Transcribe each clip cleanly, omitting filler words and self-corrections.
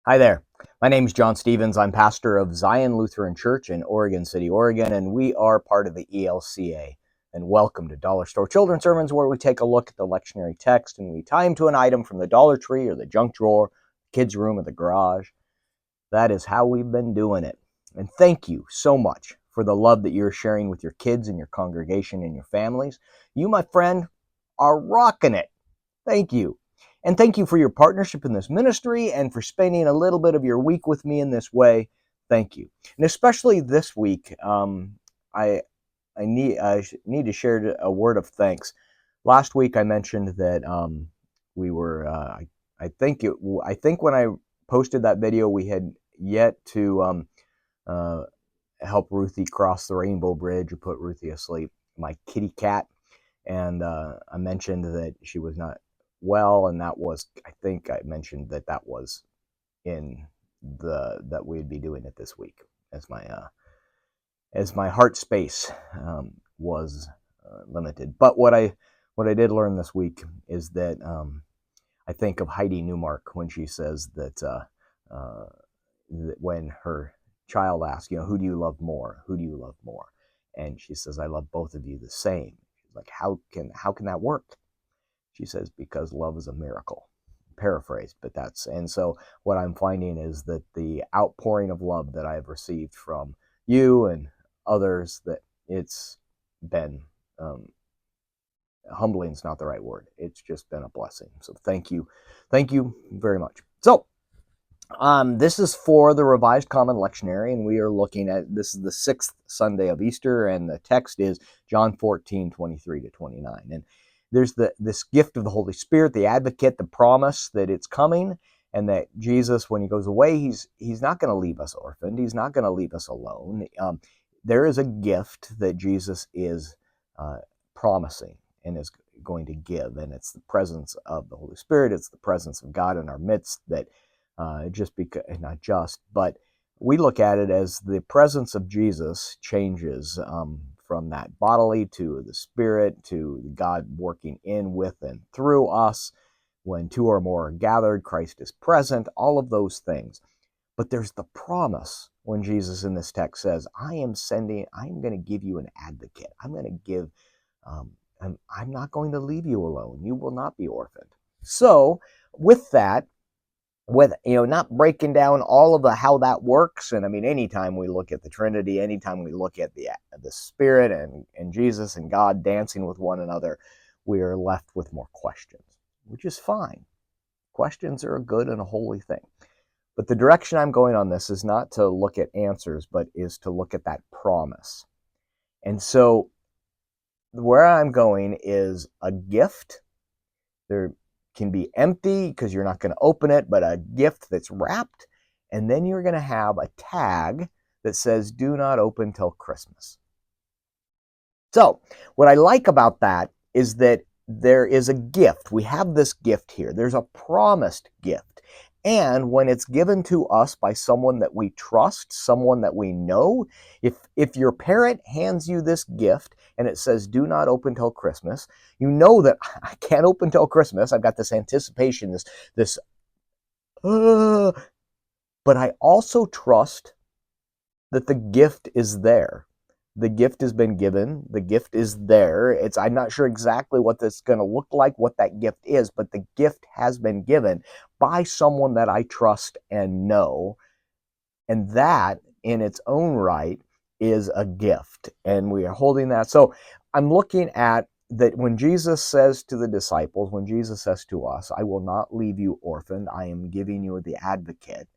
Hi there. My name is John Stevens. I'm pastor of Zion Lutheran Church in Oregon City, Oregon, and we are part of the ELCA. And welcome to Dollar Store Children's Sermons, where we take a look at the lectionary text and we tie them to an item from the Dollar Tree or the junk drawer, kids' room, or the garage. That is how we've been doing it. And thank you so much for the love that you're sharing with your kids and your congregation and your families. You, my friend, are rocking it. Thank you. And thank you for your partnership in this ministry and for spending a little bit of your week with me in this way. Thank you. And especially this week, I need to share a word of thanks. Last week I mentioned that we were I think when I posted that video we had yet to uh, help Ruthie cross the Rainbow Bridge or put Ruthie asleep, my kitty cat, and I mentioned that she was not well, and that was, I think I mentioned that was in that we'd be doing it this week as my heart space was limited. But what I did learn this week is that I think of Heidi Newmark when she says that when her child asks, who do you love more? Who do you love more? And she says, I love both of you the same. She's like, how can that work? She says, because love is a miracle. Paraphrase, but that's, and so what I'm finding is that the outpouring of love that I've received from you and others, that it's been humbling is not the right word. It's just been a blessing. So thank you very much. So this is for the Revised Common Lectionary, and we are looking at, this is the 6th Sunday of Easter, and the text is John 14:23-29. And there's this gift of the Holy Spirit, the advocate, the promise that it's coming, and that Jesus, when he goes away, he's not going to leave us orphaned. He's not going to leave us alone. There is a gift that Jesus is promising and is going to give, and it's the presence of the Holy Spirit. It's the presence of God in our midst that but we look at it as the presence of Jesus changes from that bodily to the Spirit to God working in, with, and through us. When two or more are gathered, Christ is present, all of those things. But there's the promise when Jesus in this text says, I'm going to give you an advocate. I'm going to give, I'm not going to leave you alone. You will not be orphaned. So with that, with not breaking down all of how that works, and I mean, anytime we look at the Trinity, anytime we look at the Spirit and Jesus and God dancing with one another, we are left with more questions, which is fine. Questions are a good and a holy thing. But the direction I'm going on this is not to look at answers, but is to look at that promise. And so where I'm going is a gift. There can be empty because you're not going to open it, but a gift that's wrapped, and then you're going to have a tag that says do not open till Christmas. So what I like about that is that there is a gift. We have this gift here. There's a promised gift. And when it's given to us by someone that we trust, someone that we know, if your parent hands you this gift and it says, do not open till Christmas, you know that I can't open till Christmas. I've got this anticipation, but I also trust that the gift is there. The gift has been given. The gift is there. I'm not sure exactly what that's going to look like, what that gift is, but the gift has been given by someone that I trust and know. And that in its own right is a gift. And we are holding that. So I'm looking at that when Jesus says to the disciples, when Jesus says to us, I will not leave you orphaned. I am giving you the advocate.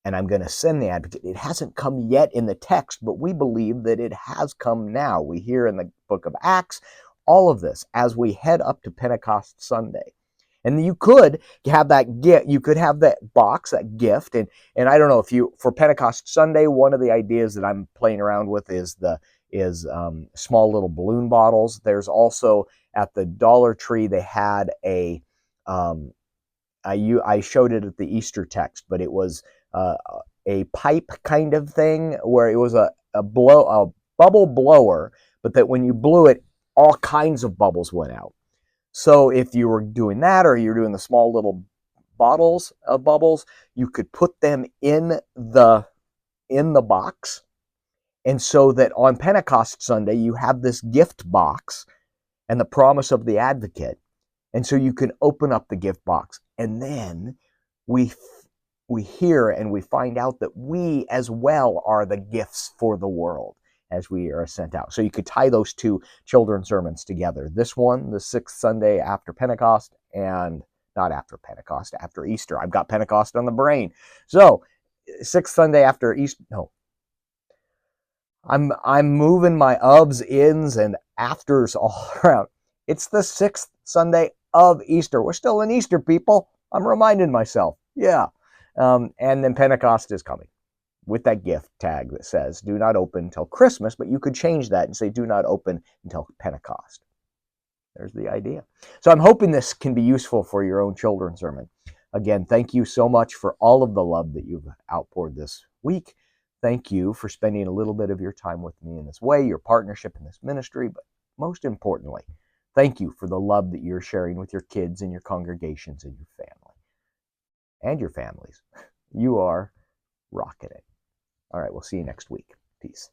And I'm going to send the advocate. It hasn't come yet in the text, but we believe that it has come now. We hear in the book of Acts all of this as we head up to Pentecost Sunday. And you could have that gift, you could have that box, that gift, and I don't know if for Pentecost Sunday, one of the ideas that I'm playing around with is small little balloon bottles. There's also at the Dollar Tree they had I showed it at the Easter text, but it was a pipe kind of thing where it was a bubble blower, but that when you blew it, all kinds of bubbles went out. So if you were doing that, or you're doing the small little bottles of bubbles, you could put them in the box. And so that on Pentecost Sunday, you have this gift box and the promise of the advocate. And so you can open up the gift box. And then we hear and we find out that we as well are the gifts for the world as we are sent out. So you could tie those two children's sermons together. This one, the sixth Sunday after Pentecost, and not after Pentecost, after Easter. I've got Pentecost on the brain. So, sixth Sunday after Easter. No, I'm moving my ofs, ins, and afters all around. It's the sixth Sunday of Easter. We're still in Easter, people. I'm reminding myself. Yeah. And then Pentecost is coming with that gift tag that says do not open until Christmas, but you could change that and say do not open until Pentecost. There's the idea. So I'm hoping this can be useful for your own children's sermon. Again, thank you so much for all of the love that you've outpoured this week. Thank you for spending a little bit of your time with me in this way, your partnership in this ministry, but most importantly, thank you for the love that you're sharing with your kids and your congregations and your family and your families. You are rocking it. All right, we'll see you next week. Peace.